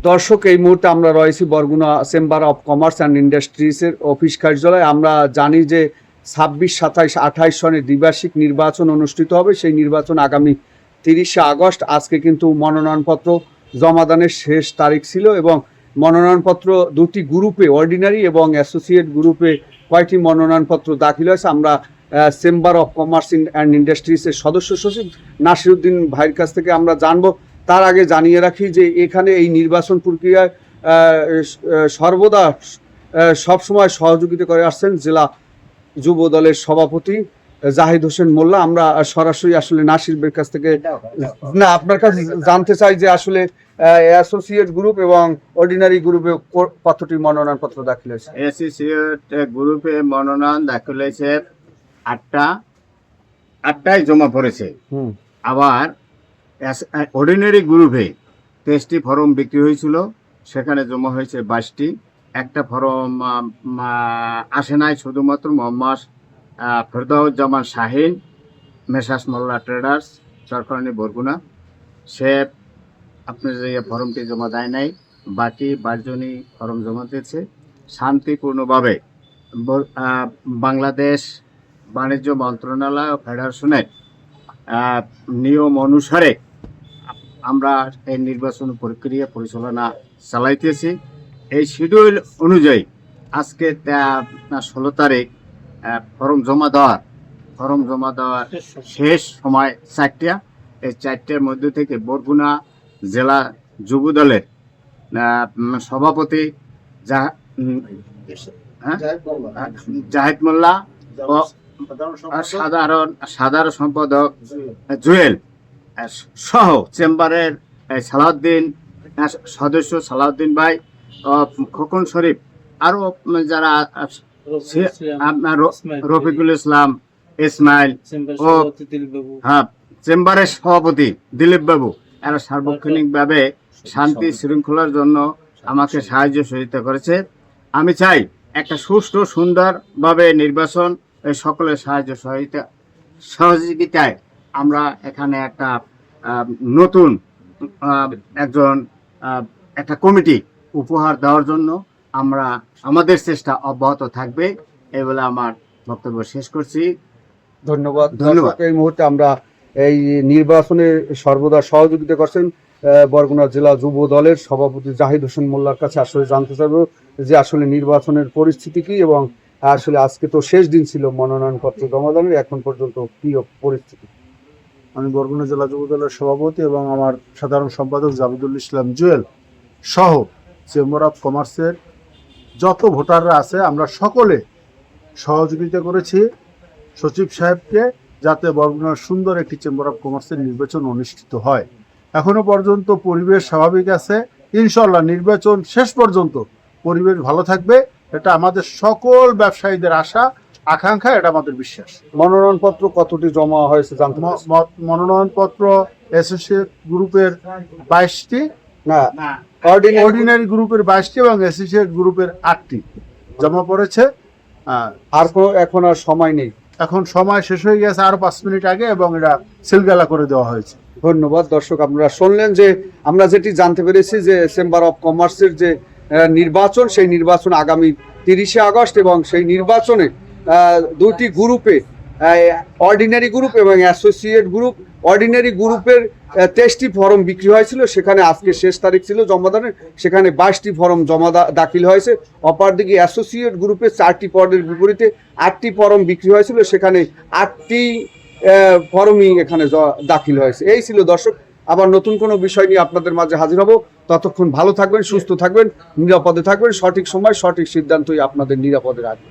দর্শক, এই মুহূর্তে আমরা রয়েছি Barguna chamber of commerce and ইন্ডাস্ট্রিজের অফিস কার্যালয়ে। আমরা জানি যে 26, 27, 28 সনে দ্বিবার্ষিক নির্বাচন অনুষ্ঠিত হবে। সেই নির্বাচন আগামী 30শে আগস্ট। আজকে কিন্তু মনোনয়নপত্র জমাদানের শেষ তারিখ ছিল এবং মনোনয়নপত্র দুটি গ্রুপে, অর্ডিনারি এবং অ্যাসোসিয়েট গ্রুপে কয়টি মনোনয়নপত্র দাখিল হয়েছে আমরা চেম্বার অফ কমার্স অ্যান্ড ইন্ডাস্ট্রিজের সদস্য সচিব নাসিরউদ্দিন ভাইয়ের কাছ থেকে আমরা জানবো। তার আগে জানিয়ে রাখি যে এখানে এই নির্বাচন প্রক্রিয়ায় সর্বদা সবসময় সহযোগিতা করে আসছেন জেলা যুব দলের সভাপতি জাহিদ হোসেন মোল্লা। আমরা সরাসরি আসলে নাসিরের কাছ থেকে আপনার কাছে জানতে চাই যে আসলে অ্যাসোসিয়েট গ্রুপ এবং অর্ডিনারি গ্রুপে কতটি মনোনয়নপত্র দাখিল হয়েছে? অ্যাসোসিয়েট গ্রুপে মনোনয়ন দাখিল হয়েছে 8টায় জমা পড়েছে। আবার অর্ডিনারি গ্রুপে 23টি ফর্ম বিক্রি হয়েছিল, সেখানে জমা হয়েছে 22টি। একটা ফর্ম আসে নাই, শুধুমাত্র মোহাম্মদ ফেরদাউজ্জামান শাহিন, মেসার্স মোল্লা ট্রেডার্স, সরকারি বরগুনা, সে আপনার যে ফর্মটি জমা দেয় নাই। বাকি 22 জনই ফর্ম জমা দিয়েছে শান্তিপূর্ণভাবে। বাংলাদেশ বাণিজ্য মন্ত্রণালয় ও ফেডারেশনের নিয়ম অনুসারে আমরা এই নির্বাচন প্রক্রিয়া পরিচালনা চালাইতেছি। এই শিডিউল অনুযায়ী আজকে 16 তারিখ ফর্ম জমা দেওয়ার শেষ সময় 4টা। এই 4টার মধ্যে থেকে বরগুনা জেলা যুব দলের সভাপতি জাহিদ মোল্লা ও সাধারণ সম্পাদক জুয়েল সহ চেম্বারের সালাউদ্দিন সদস্য সালাউদ্দিন ভাই, খোকন শরীফ, আরো যারা রফিকুল ইসলাম, ইসমাইল ও চেম্বারের সভাপতি দিলীপ বাবু, এরা সার্বক্ষণিকভাবে শান্তি শৃঙ্খলার জন্য আমাকে সাহায্য সহযোগিতা করেছে। আমি চাই একটা সুষ্ঠু সুন্দরভাবে নির্বাচন সকলের সাহায্য সহযোগিতায় আমরা এখানে একটা নতুন একটা কমিটি উপহার দেওয়ার জন্য আমাদের চেষ্টা অব্যাহত থাকবে। এই বলে আমার বক্তব্য শেষ করছি। ধন্যবাদ। এই মুহূর্তে আমরা এই নির্বাচনে সর্বদা সহযোগিতা করছেন বরগুনা জেলা যুব দলের সভাপতি জাহিদ হোসেন মোল্লার কাছে আসলে জানতে চাইবো যে আসলে নির্বাচনের পরিস্থিতি কি এবং আসলে আজকে তো শেষ দিন ছিল মনোনয়নপত্র জমাদানের, এখন পর্যন্ত কি পরিস্থিতি? আমি বরগুনা জেলা যুব দলের সভাপতি এবং আমার সাধারণ সম্পাদক জাবিদুল ইসলাম জুয়েল সহ চেম্বার অফ কমার্সের যত ভোটাররা আছে আমরা সকলে সহযোগিতা করেছি সচিব সাহেবকে, যাতে বরগুনার সুন্দর একটি চেম্বার অফ কমার্সের নির্বাচন অনুষ্ঠিত হয়। এখনো পর্যন্ত পরিবেশ স্বাভাবিক আছে, ইনশাল্লাহ নির্বাচন শেষ পর্যন্ত পরিবেশ ভালো থাকবে, এটা আমাদের সকল ব্যবসায়ীদের আশা আকাঙ্ক্ষা, এটা আমাদের বিশ্বাস। মনোনয়নপত্র কতটি জমা হয়েছে জানতে? মনোনয়নপত্র অ্যাসোসিয়েট গ্রুপের 22টি, অর্ডিনারি গ্রুপের 22টি এবং অ্যাসোসিয়েট গ্রুপের 8টি জমা পড়েছে। আর এখন আর সময় নেই, এখন সময় শেষ হয়ে গেছে আরো 5 মিনিট আগে, এবং এটা সিলগালা করে দেওয়া হয়েছে। ধন্যবাদ। দর্শক, আপনারা শুনলেন যে আমরা যেটি জানতে পেরেছি যে চেম্বার অফ কমার্সের যে নির্বাচন, সেই নির্বাচন আগামী 30শে আগস্ট এবং সেই নির্বাচনে দুটি গ্রুপে, অর্ডিনারি গ্রুপ এবং অ্যাসোসিয়েট গ্রুপ, অর্ডিনারি গ্রুপের 23টি ফর্ম বিক্রি হয়েছিল, সেখানে আজকে শেষ তারিখ ছিল জমাদানের, সেখানে 22টি ফর্ম দাখিল হয়েছে। অপরদিকে অ্যাসোসিয়েট গ্রুপে 4টি পদের বিপরীতে 8টি ফর্ম বিক্রি হয়েছিল, সেখানে 8টি ফর্মই এখানে দাখিল হয়েছে। এই ছিল দর্শক, আবার নতুন কোনো বিষয় নিয়ে আপনাদের মাঝে হাজির হব। ততক্ষণ ভালো থাকবেন, সুস্থ থাকবেন, নিরাপদে থাকবেন। সঠিক সময় সঠিক সিদ্ধান্তই আপনাদের নিরাপদে রাখবে।